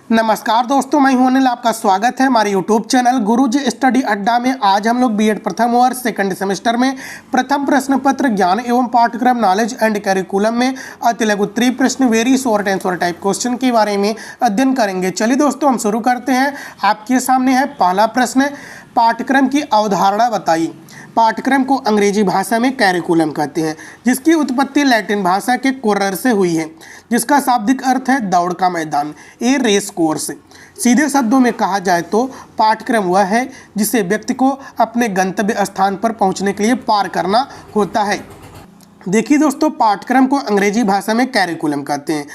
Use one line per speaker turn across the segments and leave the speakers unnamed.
नमस्कार दोस्तों, मैं हूं अनिल। आपका स्वागत है हमारे YouTube चैनल गुरुजी स्टडी अड्डा में। आज हम लोग बीएड प्रथम वर्ष सेकंड सेमेस्टर में प्रथम प्रश्न पत्र ज्ञान एवं पाठ्यक्रम नॉलेज एंड करिकुलम में अति लघु प्रश्न very short answer type question के बारे में अध्ययन करेंगे। चलिए दोस्तों, हम शुरू करते हैं। आपके सामने है पहला प्रश्न, पाठ्यक्रम की अवधारणा बताइए। पाठ्यक्रम को अंग्रेजी भाषा में कैरिकुलम कहते हैं, जिसकी उत्पत्ति लैटिन भाषा के कोर्रर से हुई है, जिसका शाब्दिक अर्थ है दौड़ का मैदान, ए रेस कोर्स। सीधे शब्दों में कहा जाए तो पाठ्यक्रम वह है जिसे व्यक्ति को अपने गंतव्य स्थान पर पहुंचने के लिए पार करना होता है। देखिए दोस्तों, पाठ्यक्रम को अंग्रेजी भाषा में कैरिकुलम कहते हैं।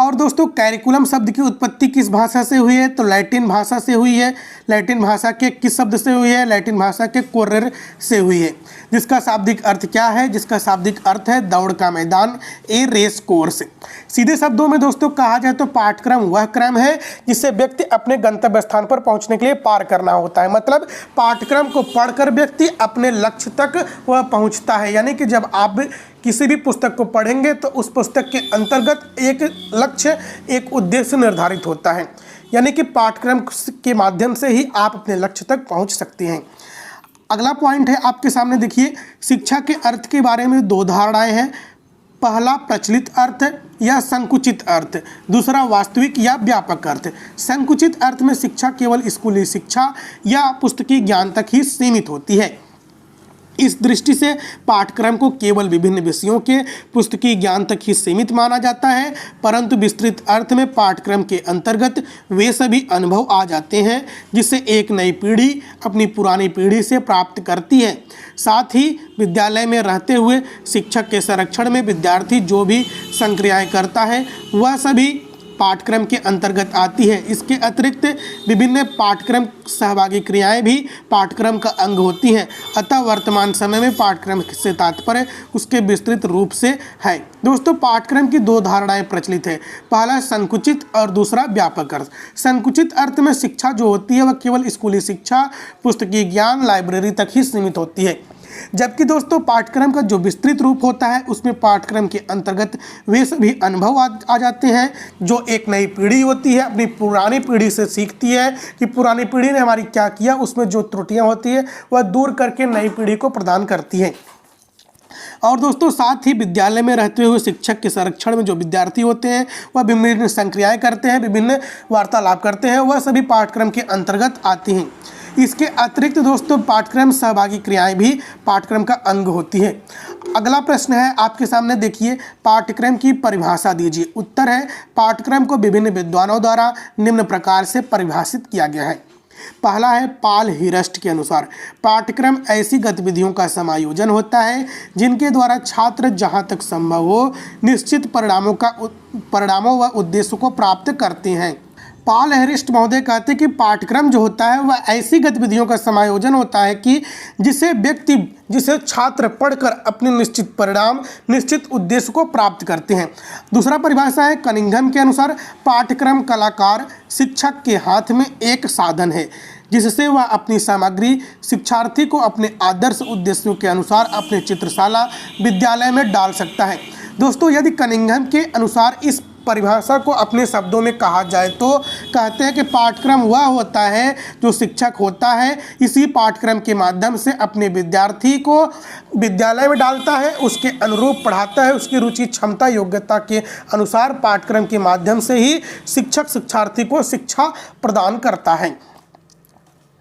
और दोस्तों, कैरिकुलम शब्द की उत्पत्ति किस भाषा से हुई है? तो लैटिन भाषा से हुई है। लैटिन भाषा के किस शब्द से हुई है? लैटिन भाषा के कोर्रर से हुई है, जिसका शाब्दिक अर्थ क्या है? जिसका शाब्दिक अर्थ है दौड़ का मैदान, ए रेस कोर्स। सीधे शब्दों में दोस्तों कहा जाए तो पाठ्यक्रम वह क्रम है जिससे व्यक्ति अपने गंतव्य स्थान पर पहुंचने के लिए पार करना होता है। मतलब पाठ्यक्रम को पढ़कर व्यक्ति अपने लक्ष्य तक वह पहुंचता है। यानी कि जब आप किसी भी पुस्तक को पढ़ेंगे तो उस पुस्तक के अंतर्गत एक लक्ष्य, एक उद्देश्य निर्धारित होता है। यानी कि पाठ्यक्रम के माध्यम से ही आप अपने लक्ष्य तक पहुंच सकते हैं। अगला पॉइंट है आपके सामने, देखिए, शिक्षा के अर्थ के बारे में दो धारणाएं हैं। पहला प्रचलित अर्थ या संकुचित अर्थ, दूसरा वास्तविक या व्यापक अर्थ। संकुचित अर्थ में शिक्षा केवल स्कूली शिक्षा या पुस्तकीय ज्ञान तक ही सीमित होती है। इस दृष्टि से पाठ्यक्रम को केवल विभिन्न विषयों के पुस्तकीय ज्ञान तक ही सीमित माना जाता है, परंतु विस्तृत अर्थ में पाठ्यक्रम के अंतर्गत वे सभी अनुभव आ जाते हैं जिससे एक नई पीढ़ी अपनी पुरानी पीढ़ी से प्राप्त करती है। साथ ही विद्यालय में रहते हुए शिक्षक के संरक्षण में विद्यार्थी जो भी संक्रियाएं करता है वह सभी पाठ्यक्रम के अंतर्गत आती है। इसके अतिरिक्त विभिन्न पाठ्यक्रम सहभागी क्रियाएं भी पाठ्यक्रम का अंग होती हैं। अतः वर्तमान समय में पाठ्यक्रम से तात्पर्य उसके विस्तृत रूप से है। दोस्तों, पाठ्यक्रम की दो धारणाएं प्रचलित है। पहला संकुचित और दूसरा व्यापक अर्थ। संकुचित अर्थ में शिक्षा जो होती है वह केवल स्कूली शिक्षा, पुस्तकीय ज्ञान, लाइब्रेरी तक ही सीमित होती है। जबकि दोस्तों पाठ्यक्रम का जो विस्तृत रूप होता है उसमें पाठ्यक्रम के अंतर्गत वे सभी अनुभव आ जाते हैं जो एक नई पीढ़ी होती है अपनी पुरानी पीढ़ी से सीखती है कि पुरानी पीढ़ी ने हमारी क्या किया, उसमें जो त्रुटियां होती है वह दूर करके नई पीढ़ी को प्रदान करती है। और दोस्तों, साथ ही विद्यालय में रहते हुए शिक्षक के संरक्षण में जो विद्यार्थी होते हैं वह विभिन्न संक्रियाएं करते हैं, विभिन्न वार्तालाप करते हैं, वह सभी पाठ्यक्रम के अंतर्गत आती हैं। इसके अतिरिक्त दोस्तों पाठ्यक्रम सहभागी क्रियाएं भी पाठ्यक्रम का अंग होती है। अगला प्रश्न है आपके सामने, देखिए, पाठ्यक्रम की परिभाषा दीजिए। उत्तर है, पाठ्यक्रम को विभिन्न विद्वानों द्वारा निम्न प्रकार से परिभाषित किया गया है। पहला है पाल हिरस्ट के अनुसार, पाठ्यक्रम ऐसी गतिविधियों का समायोजन होता है जिनके द्वारा छात्र जहां तक संभव हो निश्चित परिणामों व उद्देश्यों को प्राप्त करते हैं। पाल हेरिस्ट महोदय कहते हैं कि पाठ्यक्रम जो होता है वह ऐसी गतिविधियों का समायोजन होता है कि जिसे छात्र पढ़कर अपने निश्चित परिणाम, निश्चित उद्देश्य को प्राप्त करते हैं। दूसरा परिभाषा है कनिंघम के अनुसार, पाठ्यक्रम कलाकार शिक्षक के हाथ में एक साधन है जिससे वह अपनी सामग्री शिक्षार्थी को अपने आदर्श उद्देश्यों के अनुसार अपने चित्रशाला विद्यालय में डाल सकता है। दोस्तों, यदि कनिंघम के अनुसार इस परिभाषा को अपने शब्दों में कहा जाए तो कहते हैं कि पाठ्यक्रम वह होता है जो शिक्षक होता है इसी पाठ्यक्रम के माध्यम से अपने विद्यार्थी को विद्यालय में डालता है, उसके अनुरूप पढ़ाता है, उसकी रुचि, क्षमता, योग्यता के अनुसार पाठ्यक्रम के माध्यम से ही शिक्षक शिक्षार्थी को शिक्षा प्रदान करता है।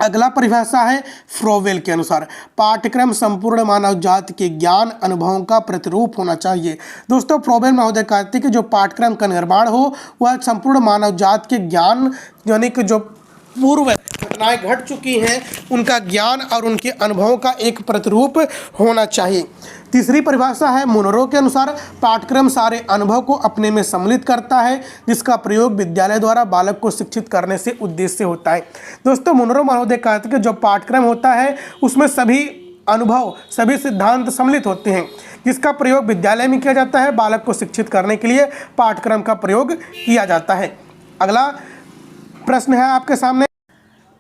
अगला परिभाषा है फ्रोवेल के अनुसार, पाठ्यक्रम संपूर्ण मानव जाति के ज्ञान अनुभवों का प्रतिरूप होना चाहिए। दोस्तों, फ्रोवेल महोदय कहते हैं कि जो पाठ्यक्रम का निर्माण हो वह संपूर्ण मानव जाति के ज्ञान, यानी कि जो पूर्व घटनाएं घट चुकी हैं उनका ज्ञान और उनके अनुभवों का एक प्रतिरूप होना चाहिए। तीसरी परिभाषा है मुनरो के अनुसार, पाठ्यक्रम सारे अनुभव को अपने में सम्मिलित करता है जिसका प्रयोग विद्यालय द्वारा बालक को शिक्षित करने से उद्देश्य होता है। दोस्तों, मुनरो महोदय कहते हैं कि जो पाठ्यक्रम होता है उसमें सभी अनुभव, सभी सिद्धांत सम्मिलित होते हैं जिसका प्रयोग विद्यालय में किया जाता है, बालक को शिक्षित करने के लिए पाठ्यक्रम का प्रयोग किया जाता है। अगला प्रश्न है आपके सामने,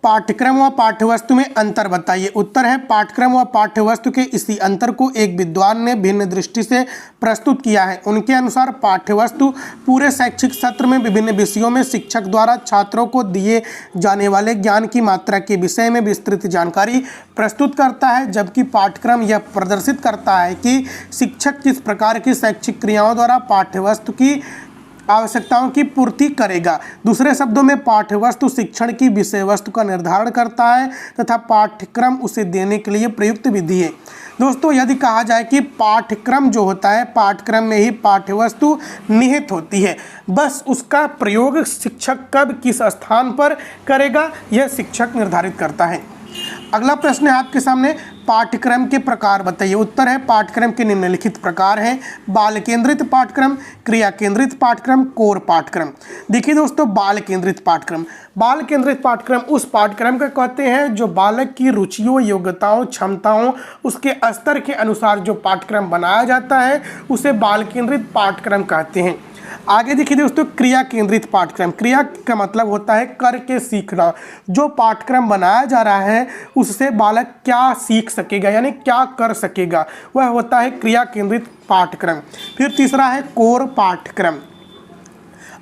पाठ्यक्रम व पाठ्यवस्तु में अंतर बताइए। उत्तर है पाठ्यक्रम व पाठ्यवस्तु के इसी अंतर को एक विद्वान ने भिन्न दृष्टि से प्रस्तुत किया है। उनके अनुसार पाठ्यवस्तु पूरे शैक्षिक सत्र में विभिन्न विषयों में शिक्षक द्वारा छात्रों को दिए जाने वाले ज्ञान की मात्रा के विषय में विस्तृत जानकारी प्रस्तुत करता है, जबकि पाठ्यक्रम यह प्रदर्शित करता है कि शिक्षक किस प्रकार की शैक्षिक क्रियाओं द्वारा पाठ्यवस्तु की आवश्यकताओं की पूर्ति करेगा। दूसरे शब्दों में पाठ्यवस्तु शिक्षण की विषय वस्तु का निर्धारण करता है तथा पाठ्यक्रम उसे देने के लिए प्रयुक्त विधि है। दोस्तों, यदि कहा जाए कि पाठ्यक्रम जो होता है, पाठ्यक्रम में ही पाठ्यवस्तु निहित होती है, बस उसका प्रयोग शिक्षक कब किस स्थान पर करेगा यह शिक्षक निर्धारित करता है। अगला प्रश्न है आपके सामने, पाठ्यक्रम के प्रकार बताइए। उत्तर है पाठ्यक्रम के निम्नलिखित प्रकार हैं। बाल केंद्रित पाठ्यक्रम, क्रिया केंद्रित पाठ्यक्रम, कोर पाठ्यक्रम। देखिए दोस्तों, बाल केंद्रित पाठ्यक्रम, बाल केंद्रित पाठ्यक्रम उस पाठ्यक्रम को कहते हैं जो बालक की रुचियों, योग्यताओं, क्षमताओं, उसके स्तर के अनुसार जो पाठ्यक्रम बनाया जाता है उसे बाल केंद्रित पाठ्यक्रम कहते हैं। आगे देखिए दोस्तों, क्रिया केंद्रित पाठ्यक्रम। क्रिया का मतलब होता है करके सीखना। जो पाठ्यक्रम बनाया जा रहा है उससे बालक क्या सीख सकेगा, यानी क्या कर सकेगा, वह होता है क्रिया केंद्रित पाठ्यक्रम। फिर तीसरा है कोर पाठ्यक्रम।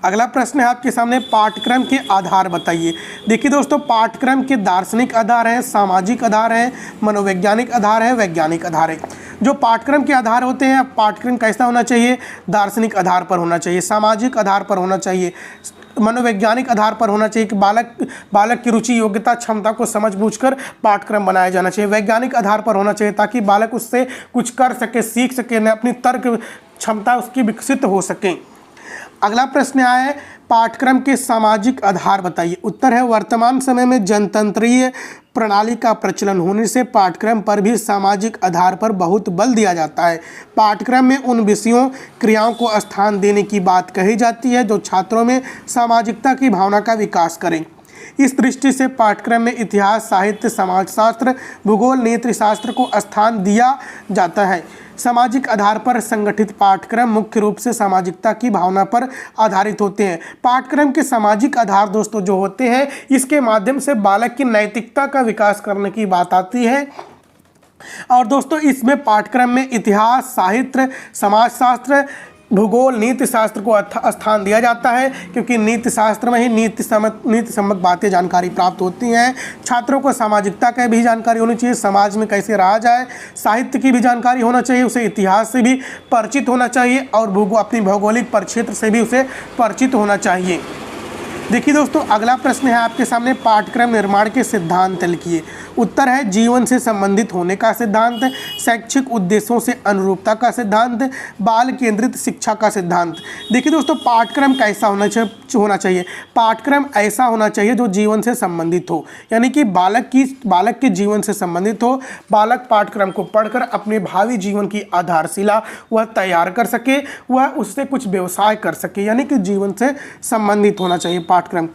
अगला प्रश्न है आपके सामने, पाठ्यक्रम के आधार बताइए। देखिए दोस्तों, पाठ्यक्रम के दार्शनिक आधार हैं, सामाजिक आधार हैं, मनोवैज्ञानिक आधार है, वैज्ञानिक आधार है। जो पाठ्यक्रम के आधार होते हैं, पाठ्यक्रम कैसा होना चाहिए, दार्शनिक आधार पर होना चाहिए, सामाजिक आधार पर होना चाहिए, मनोवैज्ञानिक आधार पर होना चाहिए कि बालक की रुचि, योग्यता, क्षमता को समझ बूझकर पाठ्यक्रम बनाया जाना चाहिए। वैज्ञानिक आधार पर होना चाहिए ताकि बालक उससे कुछ कर सके, सीख सके, न अपनी तर्क क्षमता उसकी विकसित हो सके। अगला प्रश्न आया है, पाठ्यक्रम के सामाजिक आधार बताइए। उत्तर है वर्तमान समय में जनतंत्रीय प्रणाली का प्रचलन होने से पाठ्यक्रम पर भी सामाजिक आधार पर बहुत बल दिया जाता है। पाठ्यक्रम में उन विषयों, क्रियाओं को स्थान देने की बात कही जाती है जो छात्रों में सामाजिकता की भावना का विकास करें। इस दृष्टि से पाठ्यक्रम में इतिहास, साहित्य, समाजशास्त्र, भूगोल, नीतिशास्त्र को स्थान दिया जाता है। सामाजिक आधार पर संगठित पाठ्यक्रम मुख्य रूप से सामाजिकता की भावना पर आधारित होते हैं। पाठ्यक्रम के सामाजिक आधार दोस्तों जो होते हैं, इसके माध्यम से बालक की नैतिकता का विकास करने की बात आती है। और दोस्तों, इसमें पाठ्यक्रम में इतिहास, साहित्य, समाजशास्त्र, भूगोल, नीति शास्त्र को स्थान दिया जाता है, क्योंकि नीति शास्त्र में ही नीति सम्मत बातें, जानकारी प्राप्त होती हैं। छात्रों को सामाजिकता की भी जानकारी होनी चाहिए, समाज में कैसे रहा जाए, साहित्य की भी जानकारी होना चाहिए, उसे इतिहास से भी परिचित होना चाहिए और अपनी भौगोलिक परिक्षेत्र से भी उसे परिचित होना चाहिए। देखिए दोस्तों, अगला प्रश्न है आपके सामने, पाठ्यक्रम निर्माण के सिद्धांत लिखिए। उत्तर है जीवन से संबंधित होने का सिद्धांत, शैक्षिक उद्देश्यों से अनुरूपता का सिद्धांत, बाल केंद्रित शिक्षा का सिद्धांत। देखिए दोस्तों, पाठ्यक्रम कैसा होना चाहिए, पाठ्यक्रम ऐसा होना चाहिए जो जीवन से संबंधित हो, यानी कि बालक के जीवन से संबंधित हो। बालक पाठ्यक्रम को पढ़कर अपने भावी जीवन की आधारशिला वह तैयार कर सके, वह उससे कुछ व्यवसाय कर सके, यानी कि जीवन से संबंधित होना चाहिए पाठ्यक्रम।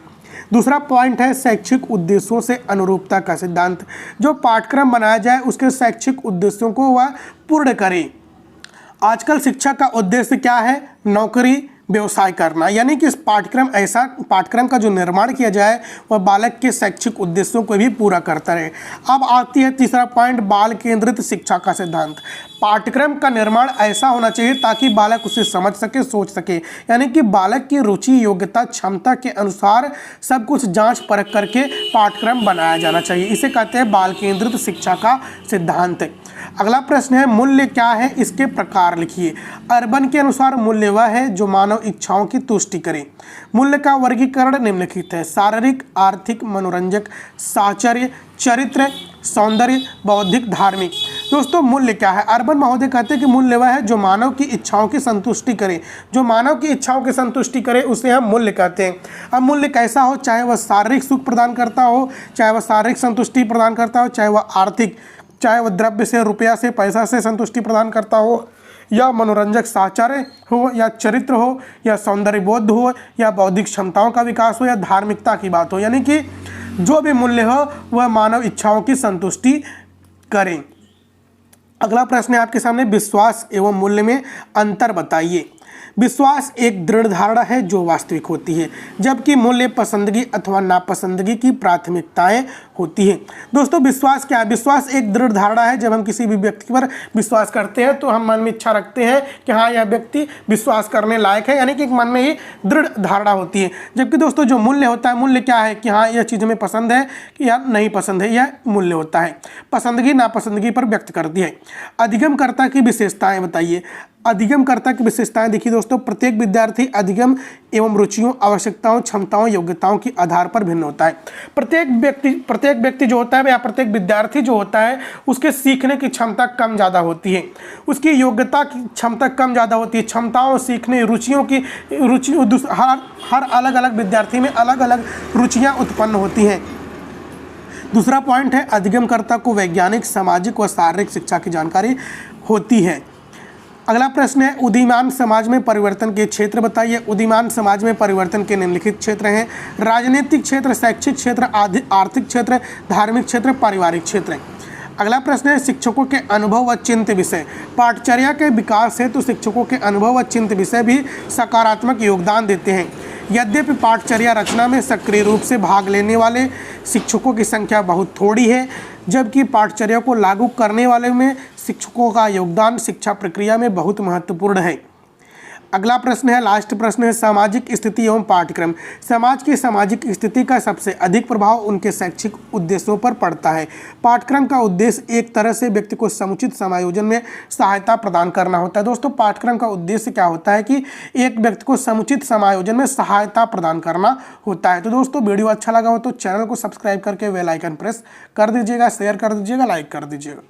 दूसरा पॉइंट है शैक्षिक उद्देश्यों से अनुरूपता का सिद्धांत। जो पाठ्यक्रम बनाया जाए उसके शैक्षिक उद्देश्यों को वह पूर्ण करे। आजकल शिक्षा का उद्देश्य क्या है, नौकरी, व्यवसाय करना, यानी कि इस पाठ्यक्रम का जो निर्माण किया जाए वह बालक के शैक्षिक उद्देश्यों को भी पूरा करता रहे। अब आती है तीसरा पॉइंट, बाल केंद्रित शिक्षा का सिद्धांत। पाठ्यक्रम का निर्माण ऐसा होना चाहिए ताकि बालक उसे समझ सके, सोच सके, यानी कि बालक की रुचि, योग्यता, क्षमता के अनुसार सब कुछ जांच परख करके पाठ्यक्रम बनाया जाना चाहिए। इसे कहते हैं बाल केंद्रित शिक्षा का सिद्धांत। अगला प्रश्न है, मूल्य क्या है, इसके प्रकार लिखिए। अर्बन के अनुसार मूल्य वह है जो मानव इच्छाओं की तुष्टि करे। मूल्य का वर्गीकरण निम्नलिखित है, शारीरिक, आर्थिक, मनोरंजक, साहचर्य, चरित्र, सौंदर्य, बौद्धिक, धार्मिक। दोस्तों, मूल्य क्या है, अर्बन महोदय कहते हैं कि मूल्य वह है जो मानव की इच्छाओं की संतुष्टि करे। जो मानव की इच्छाओं की संतुष्टि करे उसे हम मूल्य कहते हैं। अब मूल्य कैसा हो, चाहे वह शारीरिक सुख प्रदान करता हो, चाहे वह शारीरिक संतुष्टि प्रदान करता हो, चाहे वह आर्थिक, चाहे वह द्रव्य से, रुपया से, पैसा से संतुष्टि प्रदान करता हो, या मनोरंजक साहचर्य हो, या चरित्र हो, या सौंदर्य बोध हो, या बौद्धिक क्षमताओं का विकास हो, या धार्मिकता की बात हो, यानी कि जो भी मूल्य हो वह मानव इच्छाओं की संतुष्टि करें। अगला प्रश्न है आपके सामने, विश्वास एवं मूल्य में अंतर बताइए। विश्वास एक दृढ़ धारणा है जो वास्तविक होती है, जबकि मूल्य पसंदगी अथवा नापसंदगी की प्राथमिकताएं होती है। दोस्तों विश्वास क्या है? विश्वास एक दृढ़ धारणा है। जब हम किसी भी व्यक्ति पर विश्वास करते हैं तो हम मन में इच्छा रखते हैं कि हाँ यह व्यक्ति विश्वास करने लायक है, यानी कि एक मन में ही दृढ़ धारणा होती है। जबकि दोस्तों जो मूल्य होता है, मूल्य क्या है कि हाँ यह चीज़ हमें पसंद है कि या नहीं पसंद है, यह मूल्य होता है। पसंदगी नापसंदगी पर व्यक्त करती है। अधिगमकर्ता की विशेषताएं बताइए। अधिगमकर्ता की विशेषताएं देखिए दोस्तों, प्रत्येक विद्यार्थी अधिगम एवं रुचियों, आवश्यकताओं, क्षमताओं, योग्यताओं के आधार पर भिन्न होता है। प्रत्येक व्यक्ति जो होता है या प्रत्येक विद्यार्थी जो होता है उसके सीखने की क्षमता कम ज़्यादा होती है, उसकी योग्यता की क्षमता कम ज़्यादा होती है। क्षमताओं, सीखने, रुचियों की हर अलग अलग विद्यार्थी में अलग अलग रुचियाँ उत्पन्न होती हैं। दूसरा पॉइंट है, अधिगमकर्ता को वैज्ञानिक, सामाजिक व शारीरिक शिक्षा की जानकारी होती है। अगला प्रश्न है, उदीयमान समाज में परिवर्तन के क्षेत्र बताइए। उदीयमान समाज में परिवर्तन के निम्नलिखित क्षेत्र हैं: राजनीतिक क्षेत्र, शैक्षिक क्षेत्र, आर्थिक क्षेत्र, धार्मिक क्षेत्र, पारिवारिक क्षेत्र। अगला प्रश्न है, शिक्षकों के अनुभव व चिंत विषय। पाठचर्या के विकास हेतु शिक्षकों के अनुभव व चिंत विषय भी सकारात्मक योगदान देते हैं। यद्यपि पाठचर्या रचना में सक्रिय रूप से भाग लेने वाले शिक्षकों की संख्या बहुत थोड़ी है, जबकि पाठचर्या को लागू करने वाले में शिक्षकों का योगदान शिक्षा प्रक्रिया में बहुत महत्वपूर्ण है। अगला प्रश्न है, लास्ट प्रश्न है, सामाजिक स्थिति एवं पाठ्यक्रम। समाज की सामाजिक स्थिति का सबसे अधिक प्रभाव उनके शैक्षिक उद्देश्यों पर पड़ता है। पाठ्यक्रम का उद्देश्य एक तरह से व्यक्ति को समुचित समायोजन में सहायता प्रदान करना होता है। दोस्तों पाठ्यक्रम का उद्देश्य क्या होता है कि एक व्यक्ति को समुचित समायोजन में सहायता प्रदान करना होता है। तो दोस्तों वीडियो अच्छा लगा हो तो चैनल को सब्सक्राइब करके बेल आइकन प्रेस कर दीजिएगा, शेयर कर दीजिएगा, लाइक कर दीजिएगा।